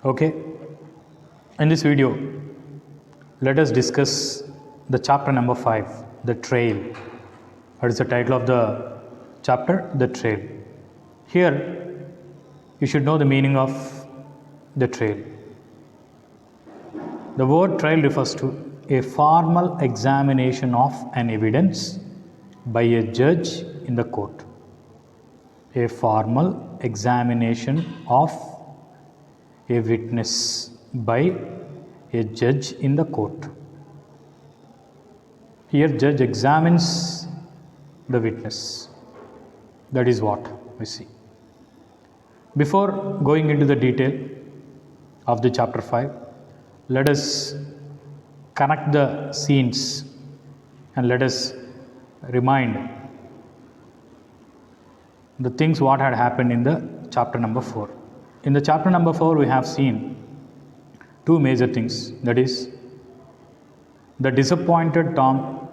Okay, in this video, let us discuss the chapter number 5, the trail. What is the title of the chapter? The trail. Here, you should know the meaning of the trail. The word trail refers to a formal examination of an evidence by a judge in the court. A formal examination of a witness by a judge in the court. Here, judge examines the witness. That is what we see. Before going into the detail of the chapter 5, let us connect the scenes and let us remind the things what had happened in the chapter number 4. In the chapter number 4, we have seen two major things. That is, the disappointed Tom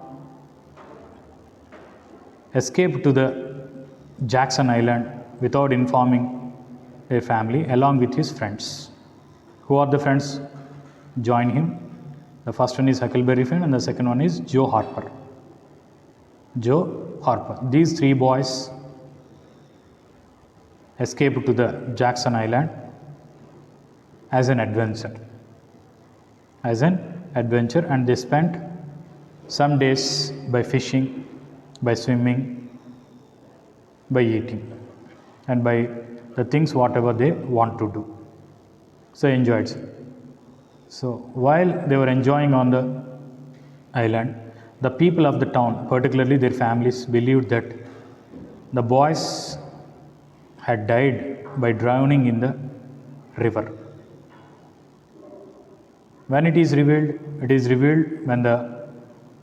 escaped to the Jackson Island without informing a family along with his friends. Who are the friends join him? The first one is Huckleberry Finn and the second one is Joe Harper. Joe Harper. These three boys escaped to the Jackson Island as an adventure. And they spent some days by fishing, by swimming, by eating, and by the things whatever they want to do. So enjoyed. So while they were enjoying on the island, the people of the town, particularly their families, believed that the boys had died by drowning in the river. When it is revealed when the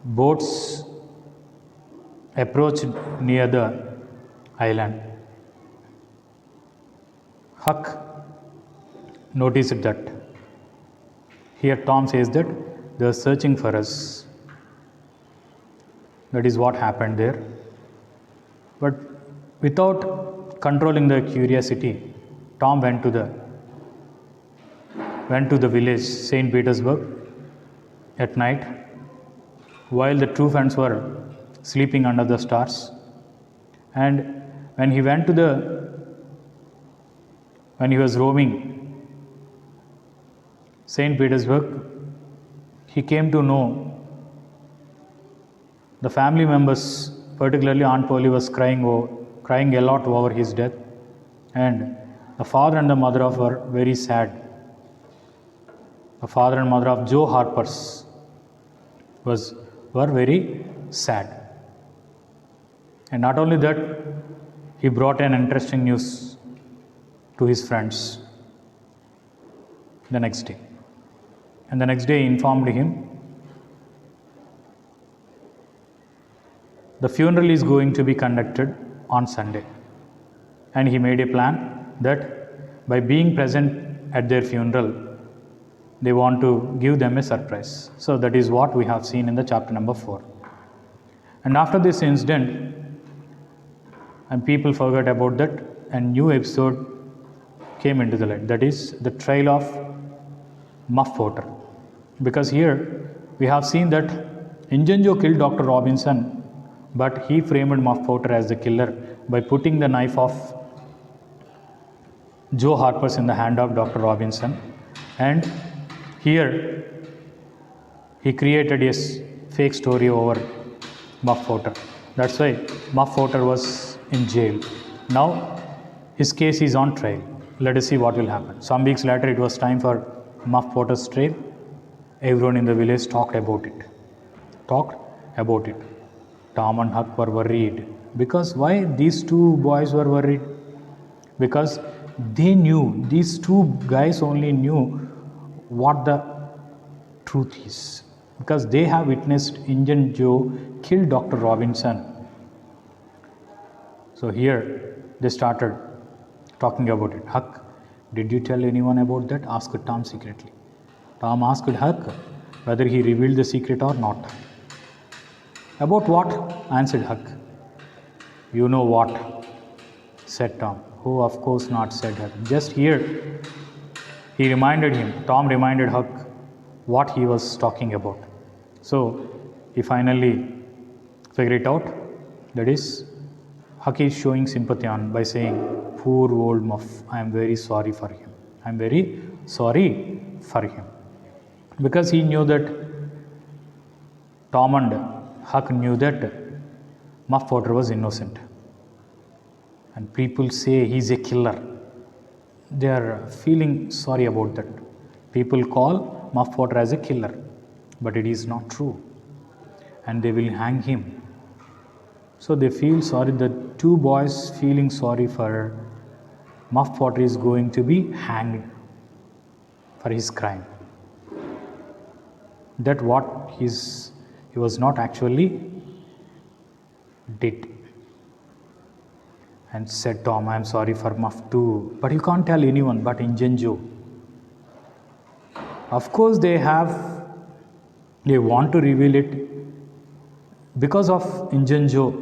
boats approached near the island. Huck noticed that. Here Tom says that they are searching for us. That is what happened there. But without controlling the curiosity, Tom went to the village, St. Petersburg, at night, while the two friends were sleeping under the stars. And when he was roaming St. Petersburg, he came to know the family members, particularly Aunt Polly, was crying a lot over his death, and the father and the mother of were very sad. The father and mother of Joe Harper's were very sad. And not only that, he brought an interesting news to his friends the next day. And the next day he informed him the funeral is going to be conducted on Sunday. And he made a plan that by being present at their funeral, they want to give them a surprise. So that is what we have seen in the chapter number 4. And after this incident, and people forgot about that, a new episode came into the light. That is the trail of Muff Potter. Because here we have seen that Injun Joe killed Dr. Robinson, but he framed Muff Potter as the killer by putting the knife of Joe Harper's in the hand of Dr. Robinson. And here he created a fake story over Muff Potter. That's why Muff Potter was in jail. Now his case is on trial. Let us see what will happen. Some weeks later, it was time for Muff Potter's trial. Everyone in the village talked about it. Tom and Huck were worried. Because why these two boys were worried? Because they knew, these two guys only knew what the truth is. Because they have witnessed Injun Joe kill Dr. Robinson. So here they started talking about it. Huck, did you tell anyone about that? Asked Tom secretly. Tom asked Huck whether he revealed the secret or not. About what? Answered Huck. You know what? Said Tom. Oh, of course not, said Huck. Just here Tom reminded Huck what he was talking about. So he finally figured it out. That is, Huck is showing sympathy on by saying, "Poor old Muff, I am very sorry for him. I am very sorry for him." Because he knew that Tom and Huck knew that Muff Potter was innocent. And people say he's a killer. They are feeling sorry about that. People call Muff Potter as a killer, but it is not true. And they will hang him. So they feel sorry. The two boys feeling sorry for Muff Potter is going to be hanged for his crime. That what he was not actually did. And said Tom, I am sorry for Muff too. But you can't tell anyone but Injun Joe. Of course they want to reveal it. Because of Injun Joe,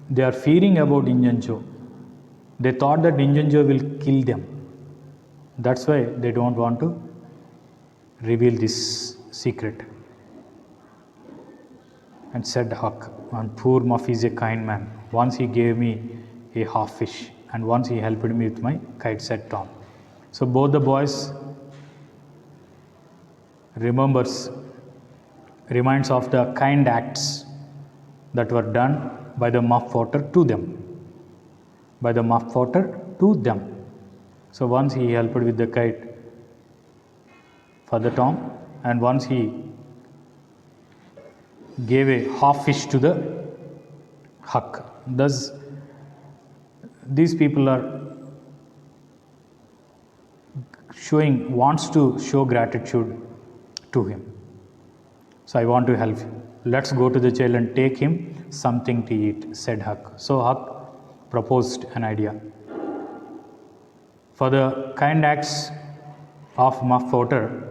they are fearing about Injun Joe. They thought that Injun Joe will kill them. That's why they don't want to reveal this secret. And said Huck, and poor Muff is a kind man. Once he gave me a half fish, and once he helped me with my kite, said Tom. So both the boys reminds of the kind acts that were done by the Muff Potter to them. So once he helped with the kite for the Tom, and once he gave a half fish to the Huck. Thus, these people are wants to show gratitude to him. So I want to help him. Let's go to the jail and take him something to eat, said Huck. So Huck proposed an idea. For the kind acts of Muff Potter,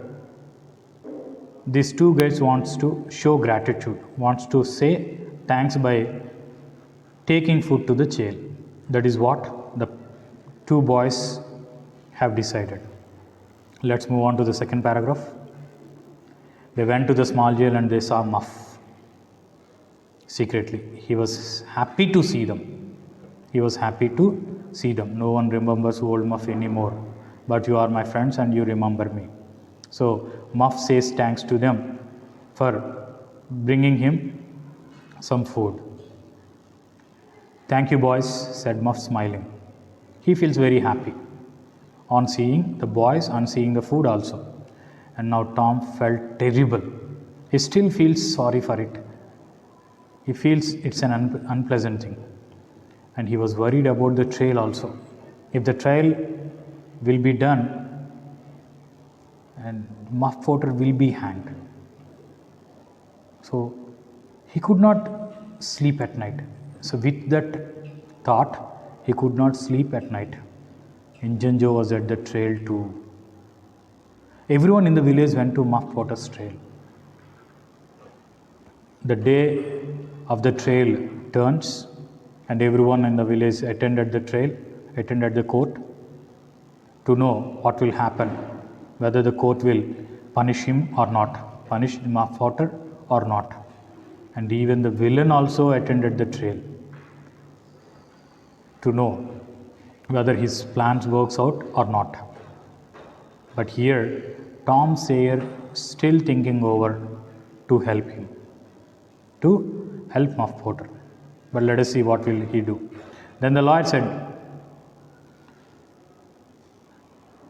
these two guys wants to show gratitude, wants to say thanks by taking food to the jail. That is what the two boys have decided. Let's move on to the second paragraph. They went to the small jail and they saw Muff secretly. He was happy to see them. No one remembers old Muff anymore, but you are my friends and you remember me. So Muff says thanks to them for bringing him some food. Thank you, boys, said Muff, smiling. He feels very happy on seeing the boys and seeing the food also. And now Tom felt terrible. He still feels sorry for it. He feels it's an unpleasant thing. And he was worried about the trail also. If the trail will be done, and Muff Potter will be hanged. So he could not sleep at night. So with that thought, he could not sleep at night. Injun Joe was at the trail too. Everyone in the village went to Muff Potter's trail. The day of the trail turns, and everyone in the village attended the court to know what will happen, whether the court will punish him or not, punish Muff Potter or not. And even the villain also attended the trail to know whether his plans works out or not. But here, Tom Sawyer still thinking over to help Muff Potter. But let us see what will he do. Then the lawyer said,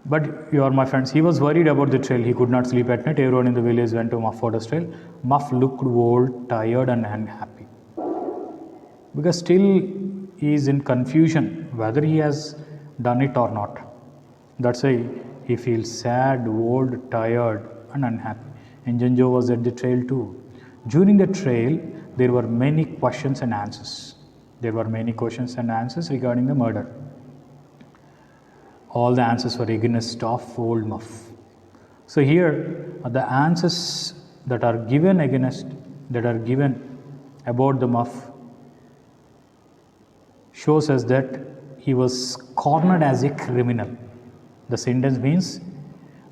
but you are my friends. He was worried about the trail. He could not sleep at night. Everyone in the village went to Muff Potter's trail. Muff looked old, tired and unhappy. Because still he is in confusion whether he has done it or not. That's why he feels sad, old, tired and unhappy. Injun Joe was at the trail too. During the trail, there were many questions and answers. Regarding the murder. All the answers were against of old Muff. So here, the answers that are given about the Muff shows us that he was cornered as a criminal. The sentence means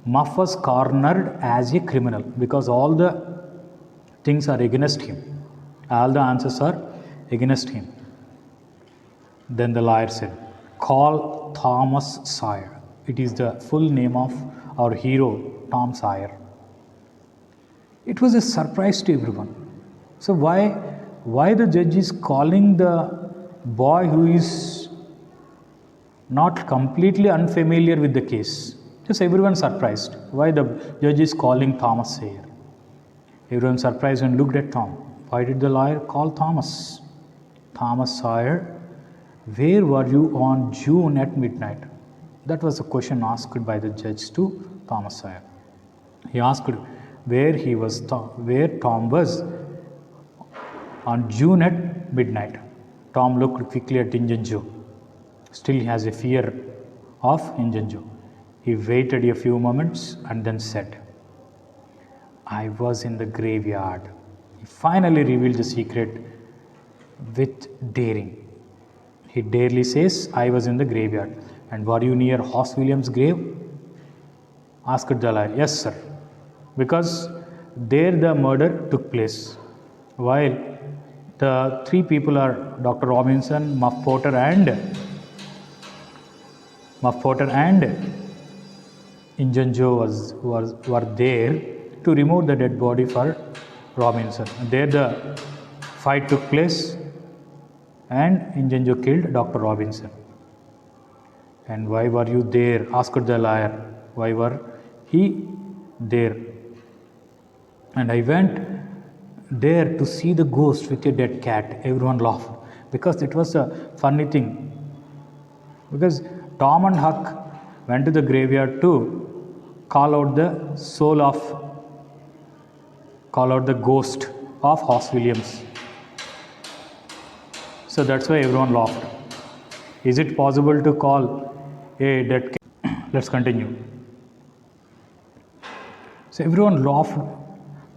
Muff was cornered as a criminal because all the things are against him. All the answers are against him. Then the lawyer said, "Call Thomas Sawyer." It is the full name of our hero, Tom Sawyer. It was a surprise to everyone. So why the judge is calling the boy who is not completely unfamiliar with the case? Just everyone surprised. Why the judge is calling Thomas Sawyer? Everyone surprised and looked at Tom. Why did the lawyer call Thomas? Thomas Sawyer, where were you on June at midnight? That was a question asked by the judge to Thomas Sawyer. He asked where Tom was on June at midnight. Tom looked quickly at Injun Joe. Still he has a fear of Injun Joe. He waited a few moments and then said, "I was in the graveyard." He finally revealed the secret with daring. He daringly says, "I was in the graveyard." "And were you near Hoss Williams' grave?" asked the lawyer. "Yes, sir. Because there the murder took place. While the three people are Dr. Robinson, Muff Potter and Injun Joe were there to remove the dead body for Robinson. There the fight took place and Injun Joe killed Dr. Robinson." "And why were you there?" asked the lawyer. "Why were he there?" "And I went there to see the ghost with a dead cat." Everyone laughed because it was a funny thing. Because Tom and Huck went to the graveyard to call out the ghost of Hoss Williams. So that's why everyone laughed. Is it possible to call a dead cat? Let's continue. So everyone laughed.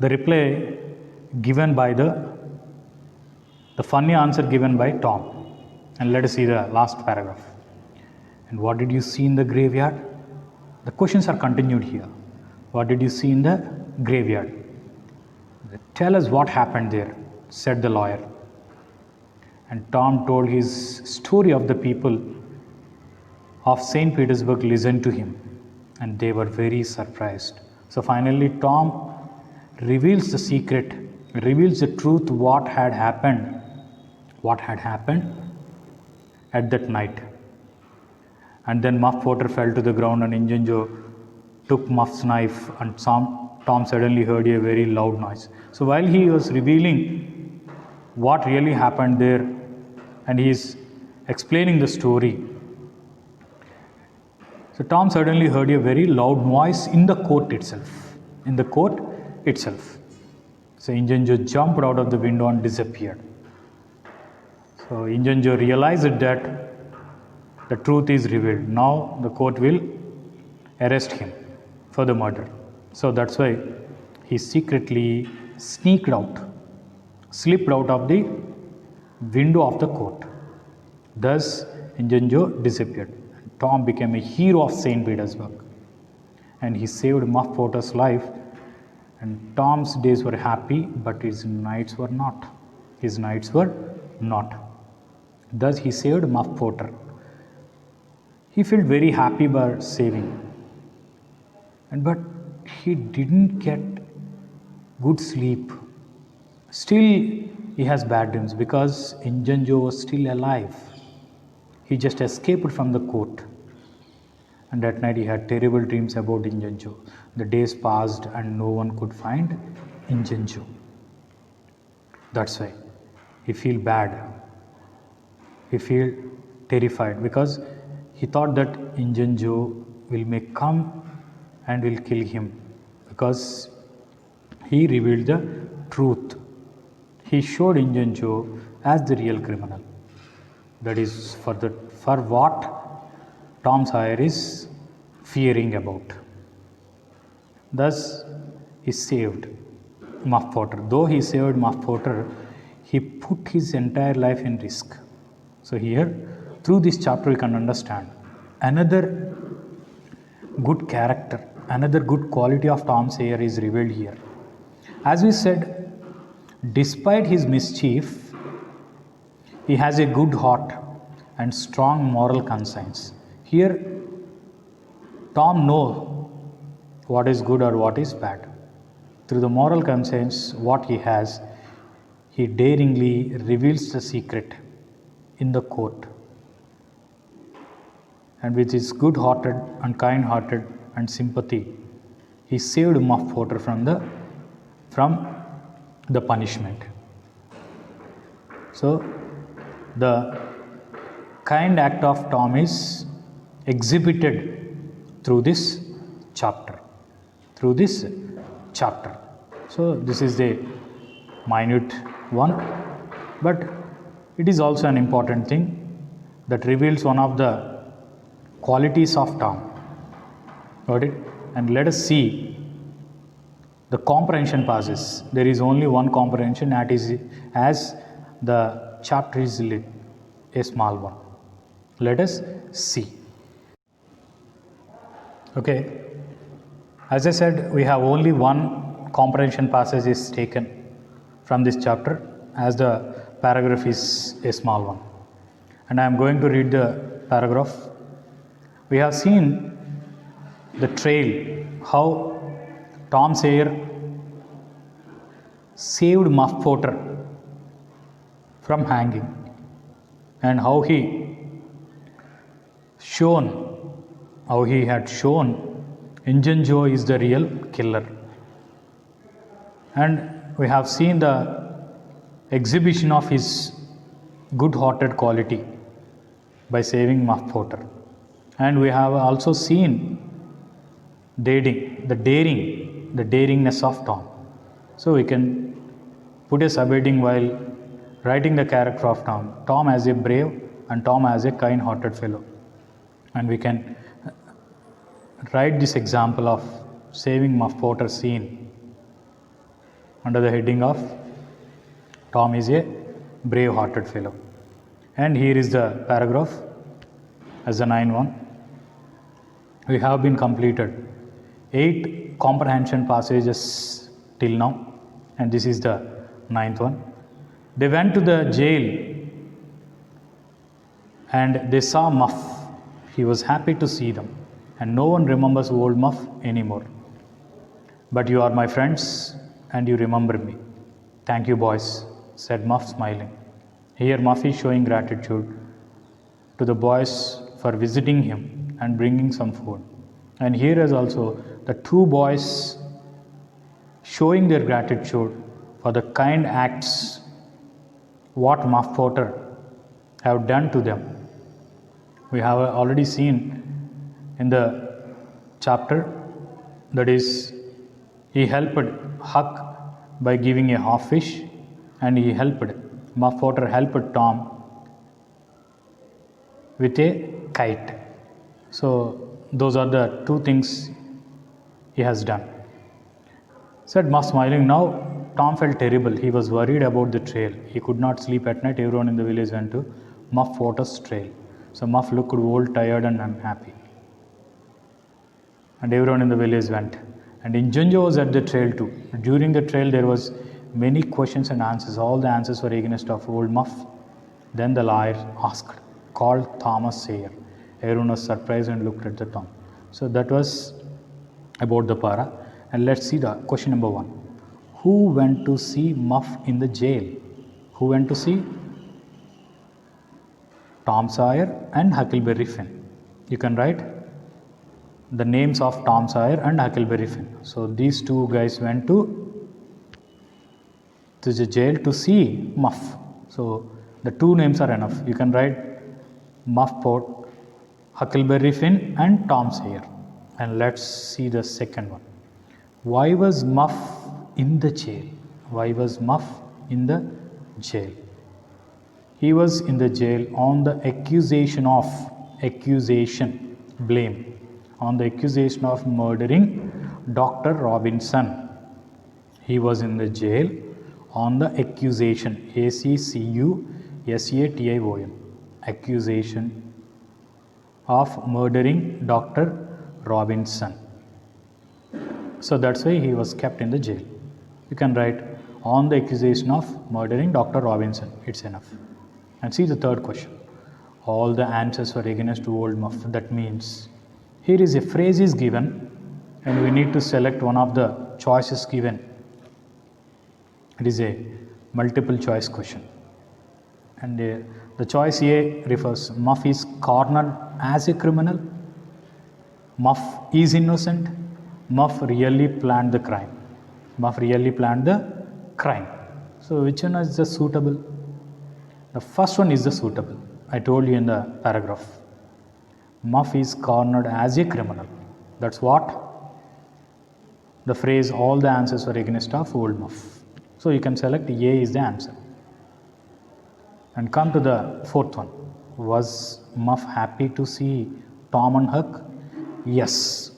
The reply given by the funny answer given by Tom. And let us see the last paragraph. "And what did you see in the graveyard?" The questions are continued here. "What did you see in the graveyard?" "Tell us what happened there," said the lawyer. And Tom told his story of the people of St. Petersburg listened to him, and they were very surprised. So finally Tom reveals the secret, reveals the truth, what had happened at that night. And then Muff Potter fell to the ground and Injun Joe took Muff's knife, and Tom suddenly heard a very loud noise. So while he was revealing what really happened there and he is explaining the story, so Tom suddenly heard a very loud noise in the court itself. So Injun Joe jumped out of the window and disappeared. So Injun Joe realized that the truth is revealed. Now the court will arrest him for the murder. So that's why he secretly slipped out of the window of the court. Thus Injun Joe disappeared. Tom became a hero of St. Petersburg, and he saved Muff Potter's life. And Tom's days were happy, but his nights were not. Thus he saved Muff Potter. He felt very happy by saving, but he didn't get good sleep. Still he has bad dreams because Injun Joe was still alive. He just escaped from the court, and that night he had terrible dreams about Injun Joe. The days passed and no one could find Injun Joe. That's why he feel bad. He feel terrified because he thought that Injun Joe may come and will kill him, because he revealed the truth. He showed Injun Joe as the real criminal. That is for what Tom Sawyer is fearing about. Thus he saved Muff Potter. Though he saved Muff Potter, he put his entire life in risk. So here, through this chapter, we can understand another good character another good quality of Tom Sawyer is revealed here. As we said, despite his mischief, he has a good heart and strong moral conscience. Here, Tom knows what is good or what is bad. Through the moral conscience, what he has, he daringly reveals the secret in the court. And with his good-hearted and kind-hearted and sympathy, he saved Muff Potter from the punishment. So, the kind act of Tom is exhibited through this chapter. So, this is the minute one, but it is also an important thing that reveals one of the qualities of Tom. Got it? And let us see the comprehension passes. There is only one comprehension, that is as the chapter is a small one. Let us see. Okay. As I said, we have only one comprehension passage is taken from this chapter, as the paragraph is a small one. And I am going to read the paragraph. We have seen the trail, how Tom Sawyer saved Muff Potter from hanging, and how he had shown Injun Joe is the real killer. And we have seen the exhibition of his good-hearted quality by saving Muff Potter. And we have also seen the daringness of Tom. So we can put a subheading while writing the character of Tom. Tom as a brave and Tom as a kind-hearted fellow. And we can write this example of saving Muff Potter scene under the heading of Tom is a brave-hearted fellow. And here is the paragraph as the 9th one. We have been completed 8 comprehension passages till now, and this is the 9th one. They went to the jail and they saw Muff. He was happy to see them, and no one remembers old Muff anymore. But you are my friends and you remember me. Thank you, boys, said Muff, smiling. Here Muff is showing gratitude to the boys for visiting him and bringing some food. And here is also the 2 boys showing their gratitude for the kind acts what Muff Potter have done to them. We have already seen in the chapter, that is, he helped Huck by giving a half fish, and Muff Potter helped Tom with a kite. So those are the 2 things he has done. Said Muff, smiling. Now Tom felt terrible. He was worried about the trail. He could not sleep at night. Everyone in the village went to Muff Potter's trail. So Muff looked old, tired and unhappy. And everyone in the village went. And Injun Joe was at the trail too. During the trail there was many questions and answers. All the answers were against of old Muff. Then the lawyer called Thomas Sawyer. Everyone was surprised and looked at the Tom. So that was about the para. And let's see the question number 1. Who went to see Muff in the jail? Who went to see? Tom Sawyer and Huckleberry Finn. You can write the names of Tom Sawyer and Huckleberry Finn. So these 2 guys went to the jail to see Muff. So the 2 names are enough. You can write Muff Potter, Huckleberry Finn and Tom Sawyer. And let's see the second one. Why was Muff in the jail? Why was Muff in the jail? He was in the jail on the blame on the accusation of murdering Dr. Robinson. He was in the jail on the accusation, accusation, accusation of murdering Dr. Robinson. So that's why he was kept in the jail. You can write on the accusation of murdering Dr. Robinson. It's enough. And see the third question. All the answers were against Old Muff. That means here is a phrase is given and we need to select one of the choices given. It is a multiple choice question. And the choice A refers Muff is cornered as a criminal. Muff is innocent. Muff really planned the crime. Muff really planned the crime. So which one is the suitable? The first one is the suitable. I told you in the paragraph. Muff is cornered as a criminal. That's what the phrase all the answers were against of Old Muff. So you can select A is the answer. And come to the fourth one. Was Muff happy to see Tom and Huck? Yes.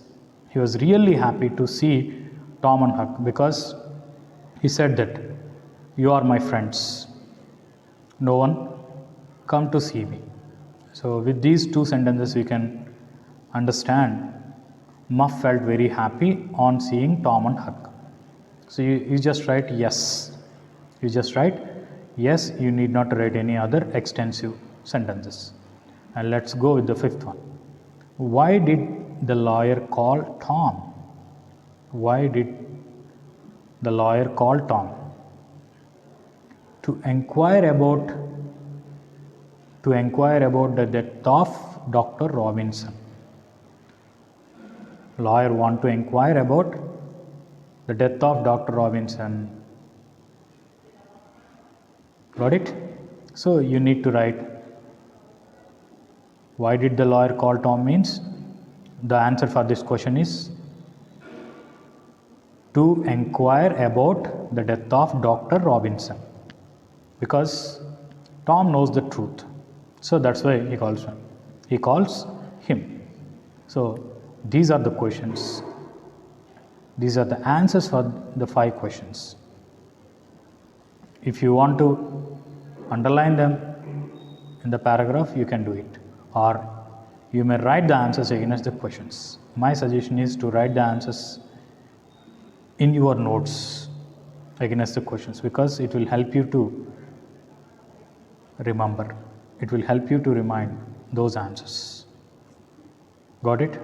He was really happy to see Tom and Huck because he said that you are my friends. No one come to see me. So with these two sentences we can understand Muff felt very happy on seeing Tom and Huck. So you just write yes. You just write yes. You need not write any other extensive sentences. And let's go with the fifth one. Why did the lawyer call Tom? Why did the lawyer call Tom? To inquire about the death of Dr. Robinson. Lawyer want to inquire about the death of Dr. Robinson. Got it? So you need to write why did the lawyer call Tom means the answer for this question is to inquire about the death of Dr. Robinson because Tom knows the truth. So that's why he calls him. So these are the questions. These are the answers for the 5 questions. If you want to underline them in the paragraph, you can do it. Or you may write the answers against the questions. My suggestion is to write the answers in your notes against the questions because it will help you to remember. It will help you to remind those answers. Got it?